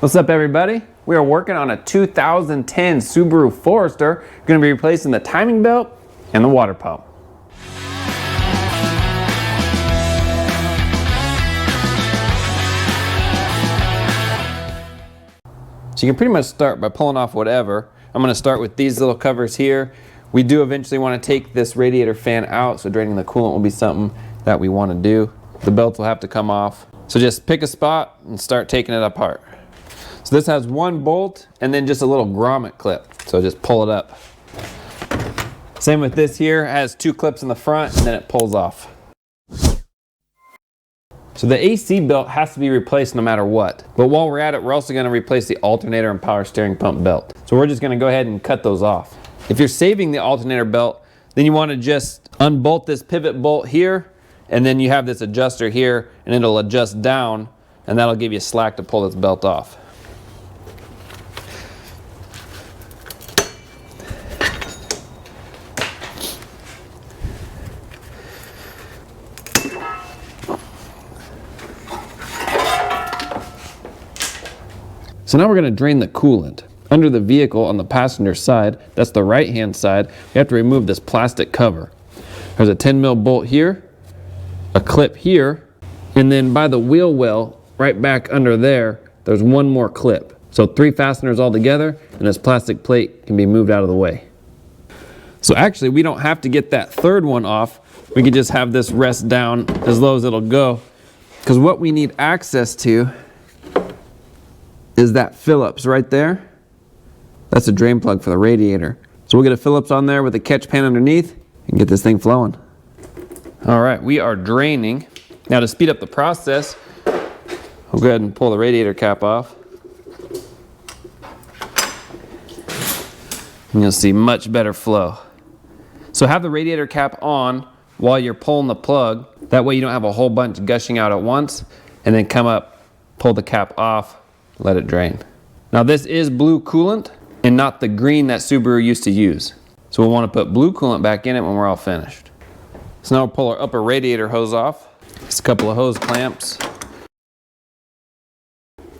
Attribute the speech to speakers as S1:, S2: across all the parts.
S1: What's up, everybody? We are working on a 2010 Subaru Forester. Going to be replacing the timing belt and the water pump. So you can pretty much start by pulling off whatever. I'm going to start with these little covers here. We do eventually want to take this radiator fan out, so draining the coolant will be something that we want to do. The belts will have to come off. So just pick a spot and start taking it apart. So this has one bolt and then just a little grommet clip. So just pull it up. Same with this here, it has two clips in the front and then it pulls off. So the AC belt has to be replaced no matter what. But while we're at it, we're also going to replace the alternator and power steering pump belt. So we're just going to go ahead and cut those off. If you're saving the alternator belt, then you want to just unbolt this pivot bolt here, and then you have this adjuster here and it'll adjust down, and that'll give you slack to pull this belt off. So now we're going to drain the coolant. Under the vehicle on the passenger side, that's the right hand side, we have to remove this plastic cover. There's a 10mm bolt here, a clip here, and then by the wheel well, right back under there, there's one more clip. So 3 fasteners all together, and this plastic plate can be moved out of the way. So actually, we don't have to get that third one off. We can just have this rest down as low as it'll go, because what we need access to is that Phillips right there. That's a drain plug for the radiator. So we'll get a Phillips on there with a catch pan underneath and get this thing flowing. All right, we are draining. Now to speed up the process, we'll go ahead and pull the radiator cap off. And you'll see much better flow. So have the radiator cap on while you're pulling the plug. That way you don't have a whole bunch gushing out at once, and then come up, pull the cap off, let it drain. Now this is blue coolant and not the green that Subaru used to use. So we'll want to put blue coolant back in it when we're all finished. So now we'll pull our upper radiator hose off. Just a couple of hose clamps.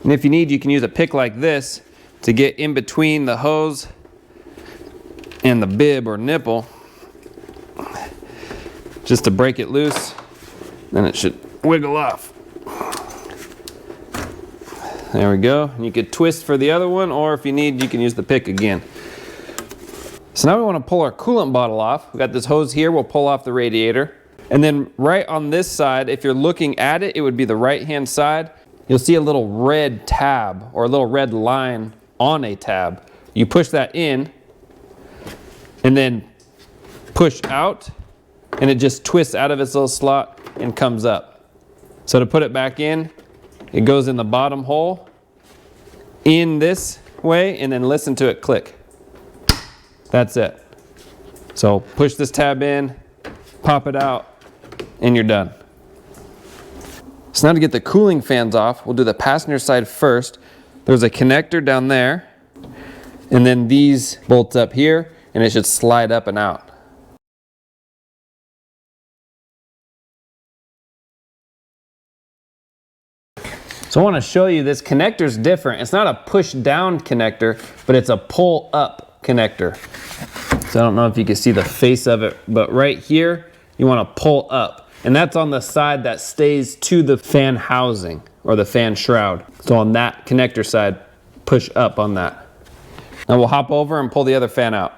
S1: And if you need, you can use a pick like this to get in between the hose and the bib or nipple, just to break it loose. Then it should wiggle off. There we go. You could twist for the other one, or if you need, you can use the pick again. So now we want to pull our coolant bottle off. We got this hose here, we'll pull off the radiator. And then right on this side, if you're looking at it, it would be the right-hand side. You'll see a little red tab or a little red line on a tab. You push that in and then push out, and it just twists out of its little slot and comes up. So to put it back in, it goes in the bottom hole in this way, and then listen to it click. That's it. So push this tab in, pop it out, and you're done. So now to get the cooling fans off, we'll do the passenger side first. There's a connector down there, and then these bolts up here, and it should slide up and out. So I want to show you this connector's different. It's not a push down connector, but it's a pull up connector. So I don't know if you can see the face of it, but right here, you want to pull up. And that's on the side that stays to the fan housing or the fan shroud. So on that connector side, push up on that. Now we'll hop over and pull the other fan out.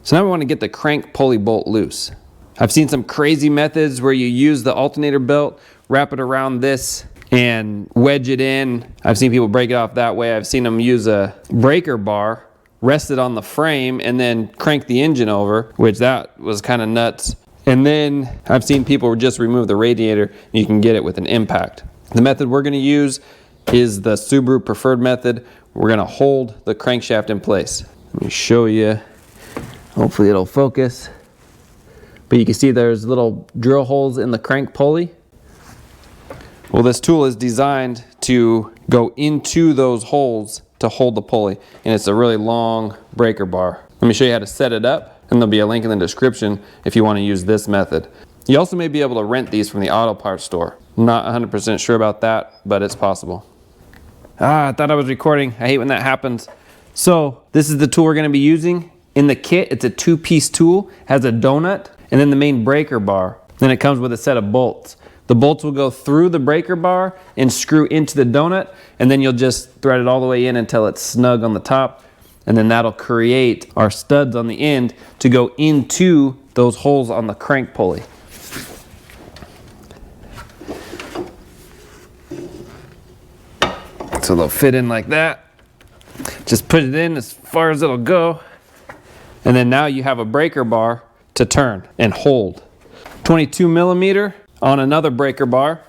S1: So now we want to get the crank pulley bolt loose. I've seen some crazy methods where you use the alternator belt, wrap it around this, and wedge it in. I've seen people break it off that way. I've seen them use a breaker bar, rest it on the frame, and then crank the engine over, which that was kind of nuts. And then I've seen people just remove the radiator, and you can get it with an impact. The method we're going to use is the Subaru preferred method. We're going to hold the crankshaft in place. Let me show you. Hopefully it'll focus. But you can see there's little drill holes in the crank pulley. Well, this tool is designed to go into those holes to hold the pulley, and it's a really long breaker bar. Let me show you how to set it up, and there'll be a link in the description if you want to use this method. You also may be able to rent these from the auto parts store. Not 100% sure about that, but it's possible. I thought I was recording. I hate when that happens. So this is the tool we're going to be using. In the kit, it's a 2-piece tool, has a donut, and then the main breaker bar. Then it comes with a set of bolts. The bolts will go through the breaker bar and screw into the donut, and then you'll just thread it all the way in until it's snug on the top, and then that'll create our studs on the end to go into those holes on the crank pulley. So they'll fit in like that. Just put it in as far as it'll go. And then now you have a breaker bar to turn and hold. 22 millimeter on another breaker bar.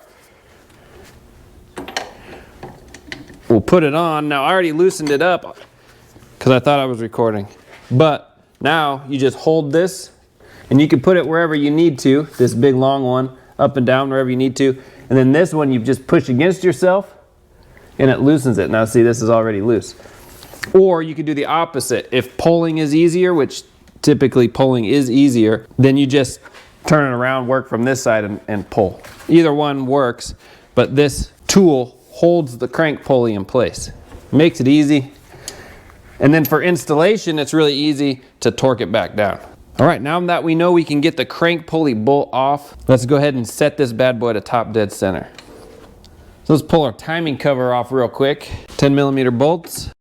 S1: We'll put it on. Now I already loosened it up because I thought I was recording. But now you just hold this and you can put it wherever you need to. This big long one, up and down wherever you need to. And then this one you just push against yourself and it loosens it. Now see, this is already loose. Or you could do the opposite. If pulling is easier, which typically pulling is easier, then you just turn it around, work from this side and pull. Either one works, but this tool holds the crank pulley in place. Makes it easy. And then for installation, it's really easy to torque it back down. All right, now that we know we can get the crank pulley bolt off, let's go ahead and set this bad boy to top dead center. So let's pull our timing cover off real quick. 10 millimeter bolts.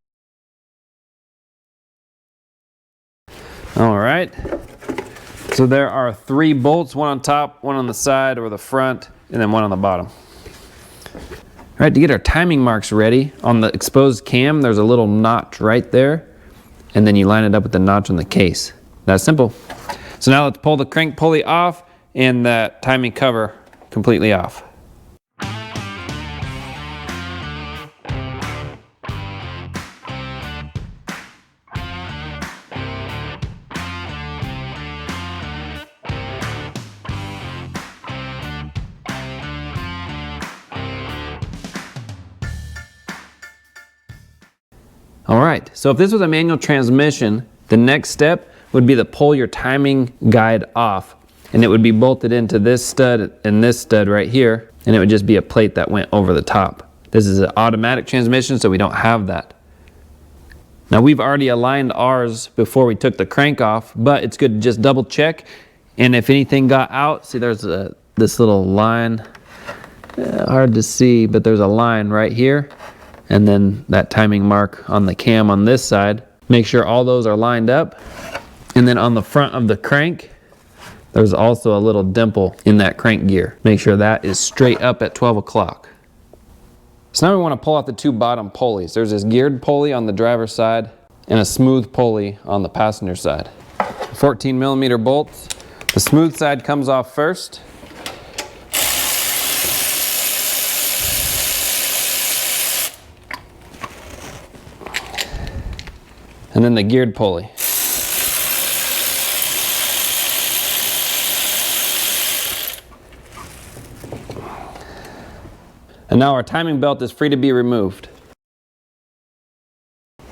S1: All right, so there are 3 bolts, one on top, one on the side or the front, and then one on the bottom. All right, to get our timing marks ready, on the exposed cam, there's a little notch right there, and then you line it up with the notch on the case. That's simple. So now let's pull the crank pulley off and that timing cover completely off. All right, so if this was a manual transmission, the next step would be to pull your timing guide off, and it would be bolted into this stud and this stud right here, and it would just be a plate that went over the top. This is an automatic transmission, so we don't have that. Now we've already aligned ours before we took the crank off, but it's good to just double check, and if anything got out, see there's this little line, hard to see, but there's a line right here. And then that timing mark on the cam on this side. Make sure all those are lined up. And then on the front of the crank, there's also a little dimple in that crank gear. Make sure that is straight up at 12 o'clock. So now we want to pull out the 2 bottom pulleys. There's this geared pulley on the driver's side and a smooth pulley on the passenger side. 14 millimeter bolts. The smooth side comes off first. And then the geared pulley. And now our timing belt is free to be removed.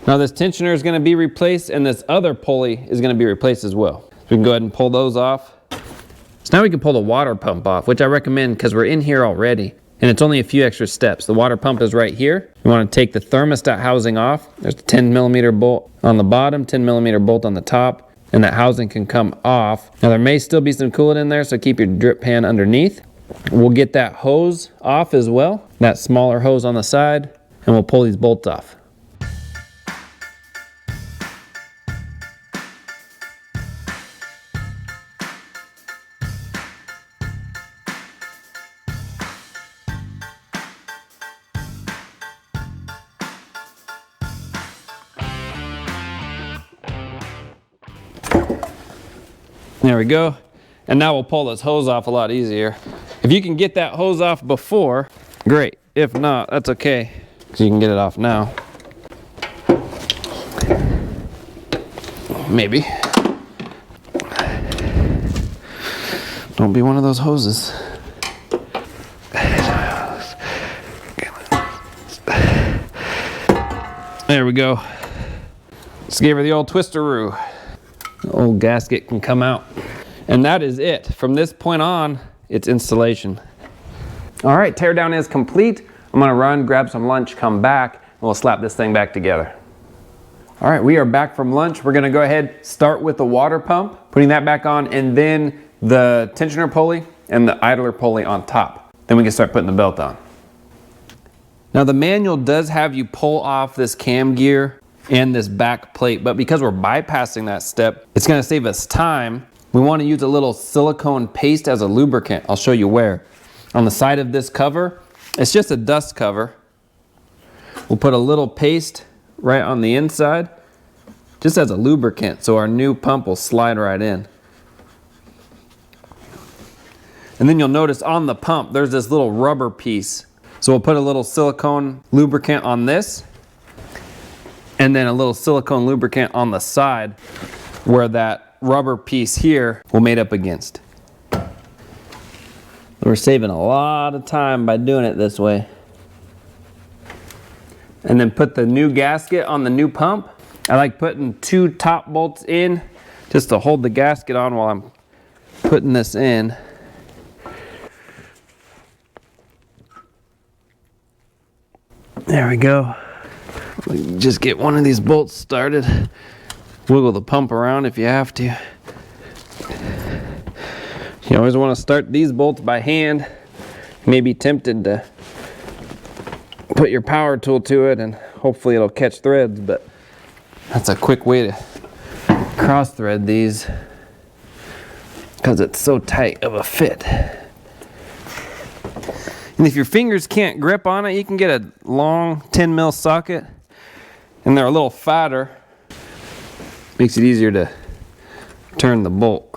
S1: Now this tensioner is going to be replaced and this other pulley is going to be replaced as well. So we can go ahead and pull those off. So now we can pull the water pump off, which I recommend because we're in here already. And it's only a few extra steps. The water pump is right here. You want to take the thermostat housing off. There's a 10 millimeter bolt on the bottom, 10 millimeter bolt on the top, and that housing can come off. Now there may still be some coolant in there, so keep your drip pan underneath. We'll get that hose off as well, that smaller hose on the side, and we'll pull these bolts off. There we go. And now we'll pull this hose off a lot easier. If you can get that hose off before, great. If not, that's okay, because you can get it off now. Maybe. Don't be one of those hoses. There we go. Just gave her the old twisteroo. The old gasket can come out. And that is it. From this point on, it's installation. All right, teardown is complete. I'm gonna run, grab some lunch, come back, We'll slap this thing back together. All right, we are back from lunch. We're gonna go ahead, start with the water pump, putting that back on, and then the tensioner pulley and the idler pulley on top. Then we can start putting the belt on. Now the manual does have you pull off this cam gear and this back plate, but because we're bypassing that step, it's gonna save us time. We wanna use a little silicone paste as a lubricant. I'll show you where. On the side of this cover, it's just a dust cover. We'll put a little paste right on the inside, just as a lubricant, so our new pump will slide right in. And then you'll notice on the pump, there's this little rubber piece. So we'll put a little silicone lubricant on this, and then a little silicone lubricant on the side where that rubber piece here will mate up against. We're saving a lot of time by doing it this way. And then put the new gasket on the new pump. I like putting 2 top bolts in just to hold the gasket on while I'm putting this in. There we go. Just get one of these bolts started. Wiggle the pump around if you have to. You always want to start these bolts by hand. You may be tempted to put your power tool to it and hopefully it'll catch threads, but that's a quick way to cross thread these because it's so tight of a fit. And if your fingers can't grip on it, you can get a long 10 mil socket, and they're a little fatter. Makes it easier to turn the bolt.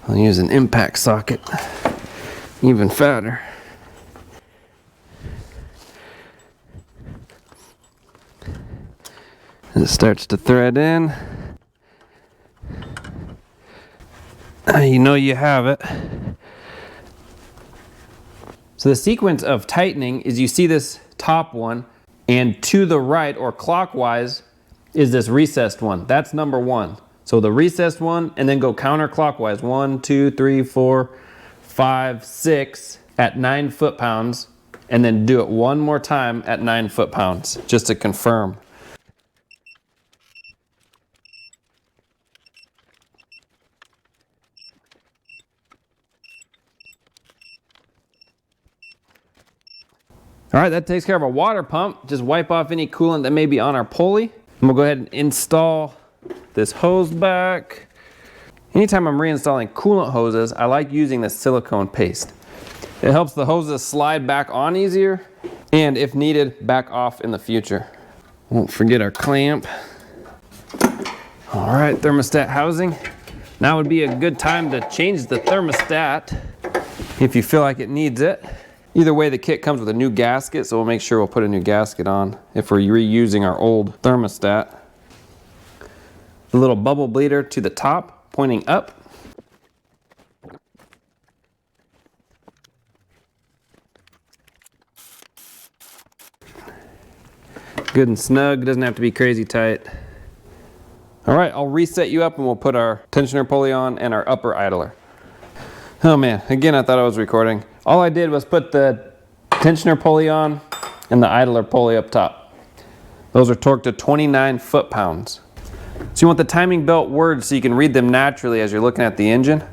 S1: I'll use an impact socket, even fatter. As it starts to thread in, you know you have it. So the sequence of tightening is you see this top one, and to the right or clockwise is this recessed one. That's number 1. So the recessed one, and then go counterclockwise. 1, 2, 3, 4, 5, 6 at 9 foot-pounds, and then do it one more time at 9 foot-pounds, just to confirm. All right, that takes care of our water pump. Just wipe off any coolant that may be on our pulley. And we'll go ahead and install this hose back. Anytime I'm reinstalling coolant hoses, I like using the silicone paste. It helps the hoses slide back on easier, and if needed, back off in the future. Won't forget our clamp. All right, thermostat housing. Now would be a good time to change the thermostat if you feel like it needs it. Either way, the kit comes with a new gasket, so we'll make sure we'll put a new gasket on if we're reusing our old thermostat. The little bubble bleeder to the top, pointing up. Good and snug, doesn't have to be crazy tight. All right, I'll reset you up and we'll put our tensioner pulley on and our upper idler. Oh man, again, I thought I was recording. All I did was put the tensioner pulley on and the idler pulley up top. Those are torqued to 29 foot-pounds. So you want the timing belt words so you can read them naturally as you're looking at the engine.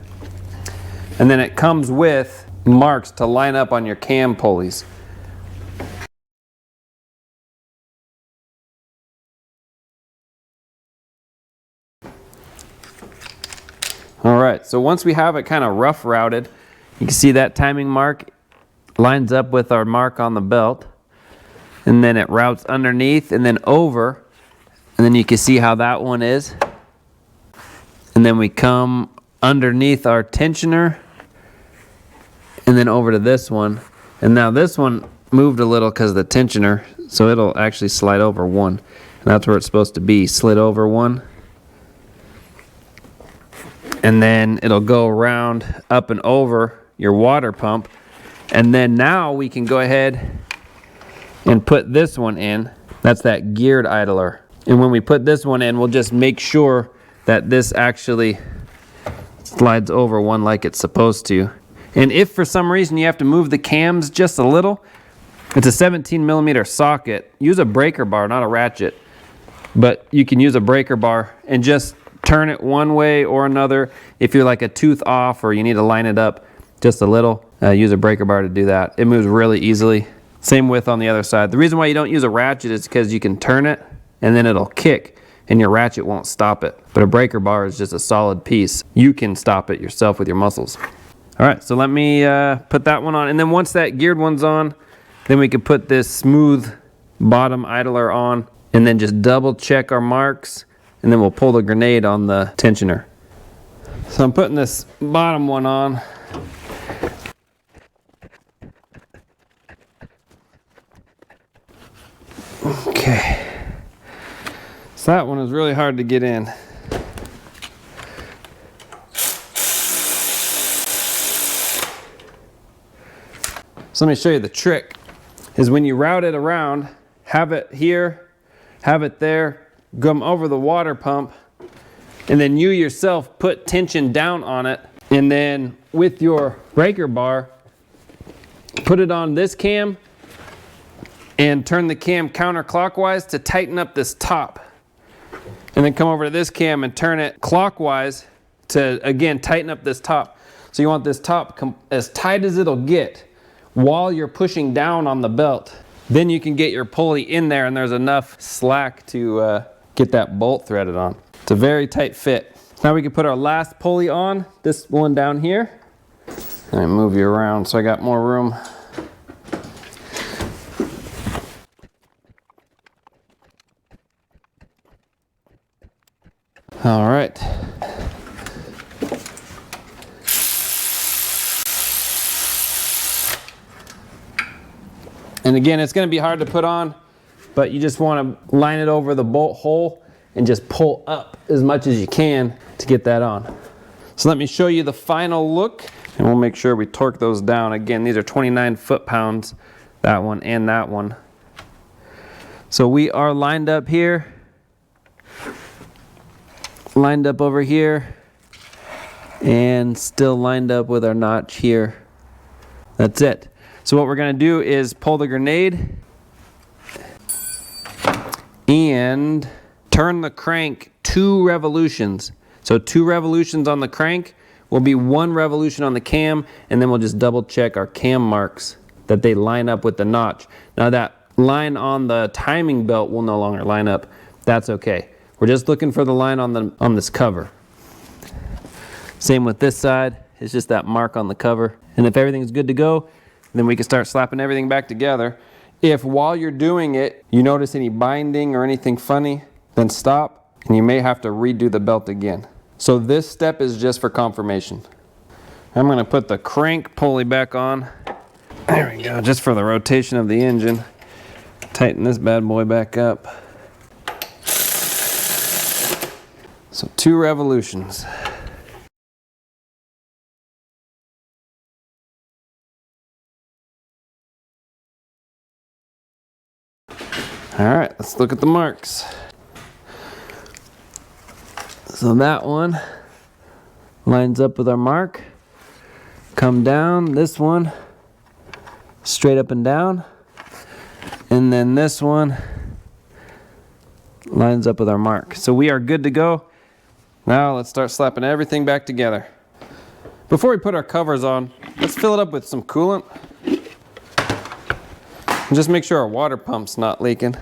S1: And then it comes with marks to line up on your cam pulleys. All right, so once we have it kind of rough routed, you can see that timing mark lines up with our mark on the belt, and then it routes underneath and then over, and then you can see how that one is. And then we come underneath our tensioner and then over to this one. And now this one moved a little because of the tensioner, so it'll actually slide over one. And that's where it's supposed to be, slid over one. And then it'll go around up and over your water pump. And then now we can go ahead and put this one in. That's that geared idler. And when we put this one in, we'll just make sure that this actually slides over one like it's supposed to. And if for some reason you have to move the cams just a little, it's a 17mm socket. Use a breaker bar, not a ratchet. But you can use a breaker bar and just turn it one way or another. If you're like a tooth off or you need to line it up just a little, use a breaker bar to do that. It moves really easily. Same with on the other side. The reason why you don't use a ratchet is because you can turn it and then it'll kick and your ratchet won't stop it. But a breaker bar is just a solid piece. You can stop it yourself with your muscles. All right, so let me put that one on. And then once that geared one's on, then we can put this smooth bottom idler on and then just double check our marks, and then we'll pull the grenade on the tensioner. So I'm putting this bottom one on. Okay. So that one is really hard to get in. So let me show you the trick. Is when you route it around, have it here, have it there, come over the water pump, and then you yourself put tension down on it, and then with your breaker bar, put it on this cam and turn the cam counterclockwise to tighten up this top. And then come over to this cam and turn it clockwise to, again, tighten up this top. So you want this top as tight as it'll get while you're pushing down on the belt. Then you can get your pulley in there and there's enough slack to get that bolt threaded on. It's a very tight fit. Now we can put our last pulley on, this one down here. Let me move you around so I got more room. All right. And again, it's going to be hard to put on, but you just want to line it over the bolt hole and just pull up as much as you can to get that on. So let me show you the final look, and we'll make sure we torque those down. Again, these are 29 foot-pounds, that one and that one. So we are lined up here, lined up over here, and still lined up with our notch here. That's it. So what we're going to do is pull the grenade and turn the crank 2 revolutions. So 2 revolutions on the crank will be 1 revolution on the cam, and then we'll just double check our cam marks that they line up with the notch. Now that line on the timing belt will no longer line up. That's okay. We're just looking for the line on this cover. Same with this side. It's just that mark on the cover. And if everything's good to go, then we can start slapping everything back together. If while you're doing it, you notice any binding or anything funny, then stop, and you may have to redo the belt again. So this step is just for confirmation. I'm gonna put the crank pulley back on. There we go, just for the rotation of the engine. Tighten this bad boy back up. So 2 revolutions. All right, let's look at the marks. So that one lines up with our mark. Come down, this one, straight up and down. And then this one lines up with our mark. So we are good to go. Now let's start slapping everything back together. Before we put our covers on, let's fill it up with some coolant. And just make sure our water pump's not leaking.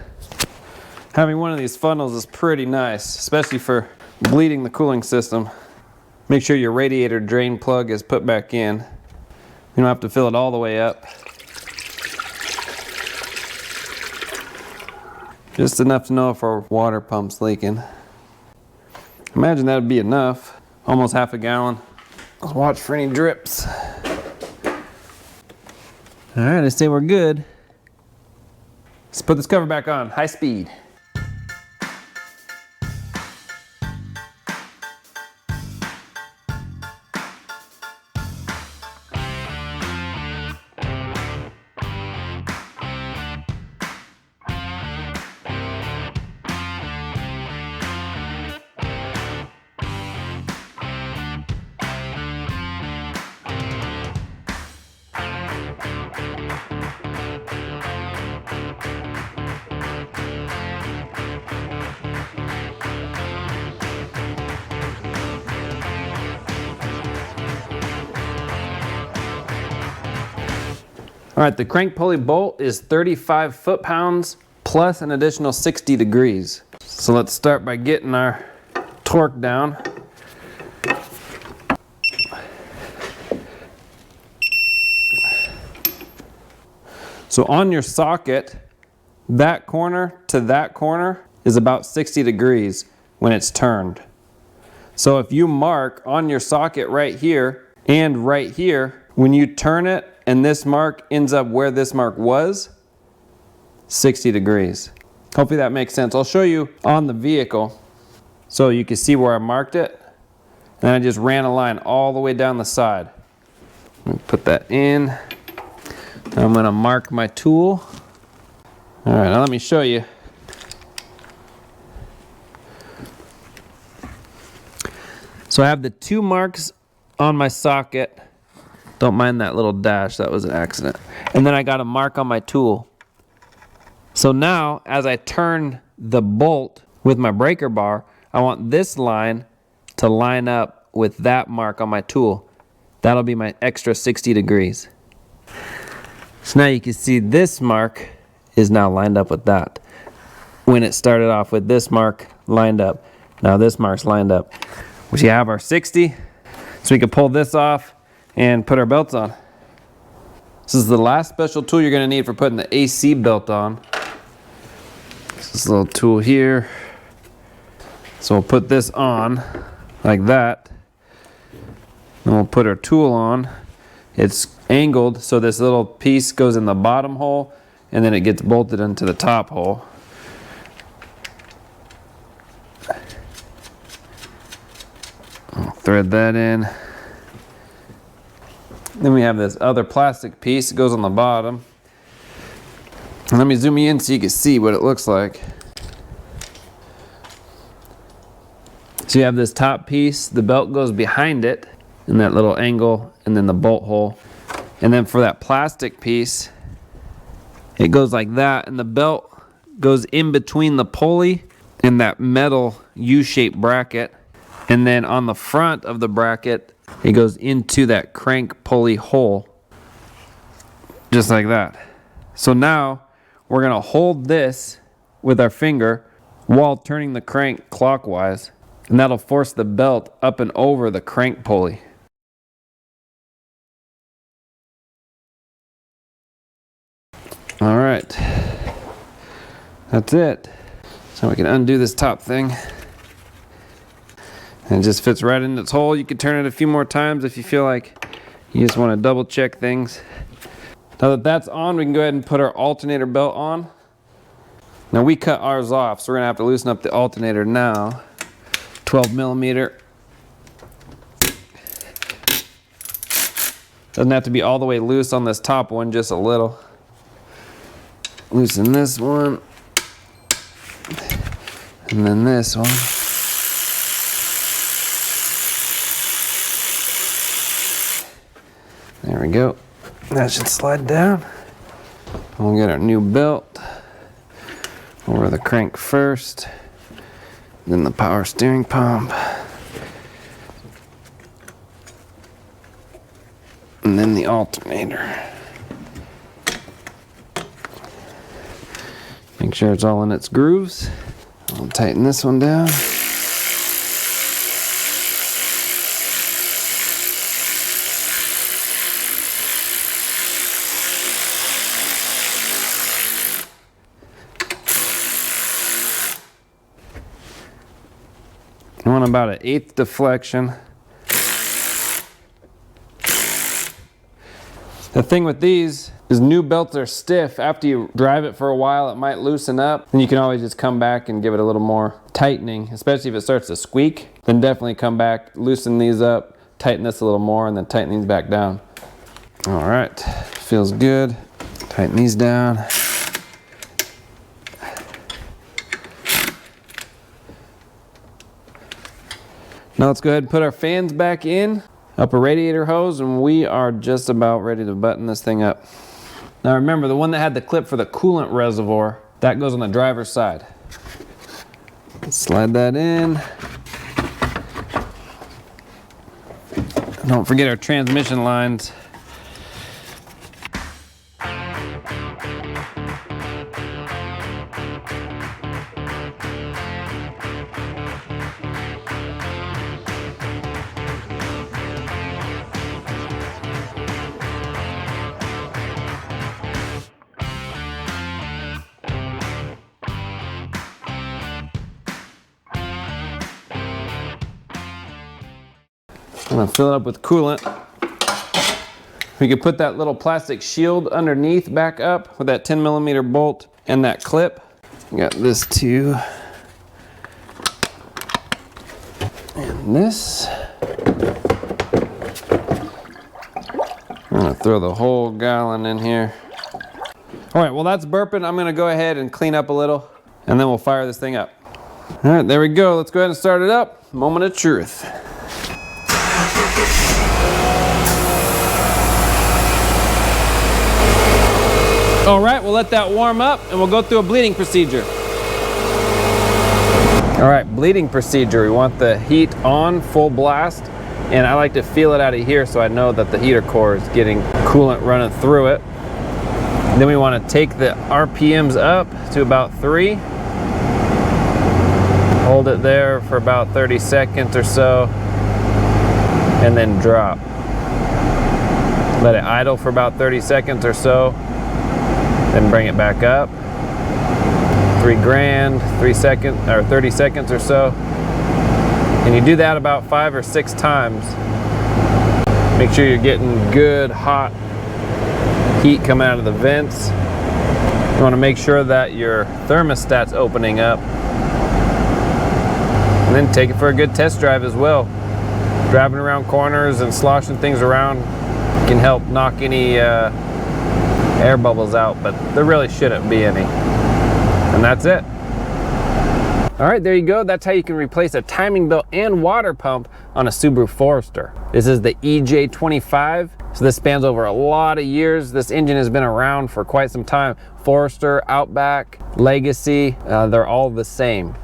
S1: Having one of these funnels is pretty nice, especially for bleeding the cooling system. Make sure your radiator drain plug is put back in. You don't have to fill it all the way up. Just enough to know if our water pump's leaking. Imagine that would be enough. Almost half a gallon. Let's watch for any drips. All right, I say we're good. Let's put this cover back on, high speed. All right, the crank pulley bolt is 35 foot-pounds plus an additional 60 degrees. So let's start by getting our torque down. So on your socket, that corner to that corner is about 60 degrees when it's turned. So if you mark on your socket right here and right here, when you turn it and this mark ends up where this mark was, 60 degrees. Hopefully that makes sense. I'll show you on the vehicle so you can see where I marked it. And I just ran a line all the way down the side. Let me put that in. Now I'm going to mark my tool. All right, now let me show you. So I have the two marks on my socket. Don't mind that little dash, that was an accident. And then I got a mark on my tool. So now, as I turn the bolt with my breaker bar, I want this line to line up with that mark on my tool. That'll be my extra 60 degrees. So now you can see this mark is now lined up with that. When it started off with this mark lined up, now this mark's lined up. We have our 60, so we can pull this off and put our belts on. This is the last special tool you're going to need for putting the AC belt on. This little tool here. So we'll put this on like that. Then we'll put our tool on. It's angled so this little piece goes in the bottom hole and then it gets bolted into the top hole. I'll thread that in. Then we have this other plastic piece that goes on the bottom. And let me zoom you in so you can see what it looks like. So you have this top piece, the belt goes behind it in that little angle, and then the bolt hole. And then for that plastic piece, it goes like that, and the belt goes in between the pulley and that metal U-shaped bracket. And then on the front of the bracket, it goes into that crank pulley hole. Just like that. So now we're gonna hold this with our finger while turning the crank clockwise. And that'll force the belt up and over the crank pulley. All right, that's it. So we can undo this top thing. And it just fits right in its hole. You can turn it a few more times if you feel like you just want to double check things. Now that that's on, we can go ahead and put our alternator belt on. Now we cut ours off, so we're gonna have to loosen up the alternator now. 12 millimeter. Doesn't have to be all the way loose on this top one, just a little. Loosen this one. And then this one. There we go. That should slide down. We'll get our new belt over the crank first, then the power steering pump, and then the alternator. Make sure it's all in its grooves. I'll tighten this one down. I want about an 1/8 deflection. The thing with these is new belts are stiff. After you drive it for a while, it might loosen up. And you can always just come back and give it a little more tightening, especially if it starts to squeak. Then definitely come back, loosen these up, tighten this a little more, and then tighten these back down. All right, feels good. Tighten these down. Now let's go ahead and put our fans back in, up a radiator hose, and we are just about ready to button this thing up. Now remember, the one that had the clip for the coolant reservoir, that goes on the driver's side. Slide that in. Don't forget our transmission lines. I'm gonna fill it up with coolant. We could put that little plastic shield underneath back up with that 10mm bolt and that clip. Got this too. And this. I'm gonna throw the whole gallon in here. All right, well that's burping. I'm gonna go ahead and clean up a little and then we'll fire this thing up. All right, there we go. Let's go ahead and start it up. Moment of truth. All right, we'll let that warm up and we'll go through a bleeding procedure. All right, bleeding procedure. We want the heat on, full blast, and I like to feel it out of here so I know that the heater core is getting coolant running through it. Then we want to take the RPMs up to about 3. Hold it there for about 30 seconds or so, and then drop. Let it idle for about 30 seconds or so, then bring it back up. 3 grand, 3 seconds, or 30 seconds or so. And you do that about 5 or 6 times. Make sure you're getting good hot heat coming out of the vents. You want to make sure that your thermostat's opening up. And then take it for a good test drive as well. Driving around corners and sloshing things around can help knock any air bubbles out, but there really shouldn't be any. And that's it. All right, there you go. That's how you can replace a timing belt and water pump on a Subaru Forester. This is the EJ25, so this spans over a lot of years. This engine has been around for quite some time. Forester, Outback, Legacy, they're all the same.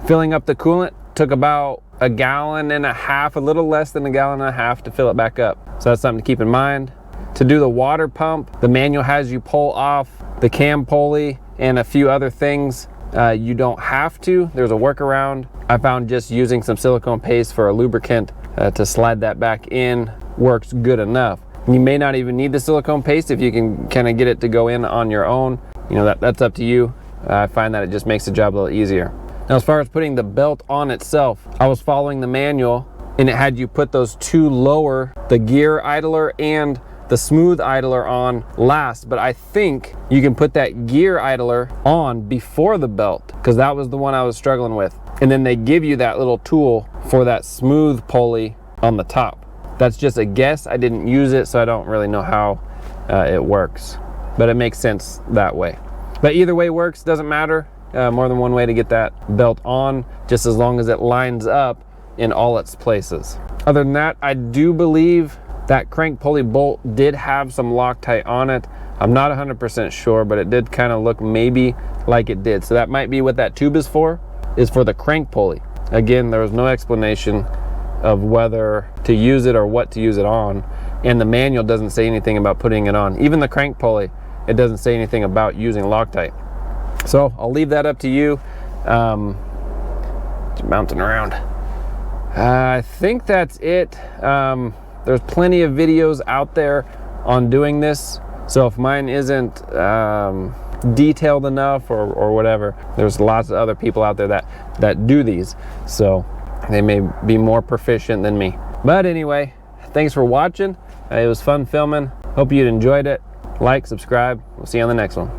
S1: Filling up the coolant took about 1.5 gallons, a little less than 1.5 gallons to fill it back up. So that's something to keep in mind. To do the water pump, the manual has you pull off the cam pulley and a few other things. You don't have to. There's a workaround. I found just using some silicone paste for a lubricant to slide that back in works good enough. You may not even need the silicone paste if you can kind of get it to go in on your own. You know, that's up to you. I find that it just makes the job a little easier. Now, as far as putting the belt on itself, I was following the manual and it had you put those 2 lower, the gear idler and the smooth idler on last, but I think you can put that gear idler on before the belt because that was the one I was struggling with. And then they give you that little tool for that smooth pulley on the top. That's just a guess. I didn't use it, so I don't really know how it works, but it makes sense that way. But either way works, doesn't matter. More than one way to get that belt on, just as long as it lines up in all its places. Other than that, I do believe that crank pulley bolt did have some Loctite on it. I'm not 100% sure, but it did kind of look maybe like it did. So that might be what that tube is for the crank pulley. Again, there was no explanation of whether to use it or what to use it on. And the manual doesn't say anything about putting it on. Even the crank pulley, it doesn't say anything about using Loctite. So I'll leave that up to you. Bouncing around. I think that's it. There's plenty of videos out there on doing this. So if mine isn't detailed enough or whatever, there's lots of other people out there that do these. So they may be more proficient than me. But anyway, thanks for watching. It was fun filming. Hope you enjoyed it. Like, subscribe. We'll see you on the next one.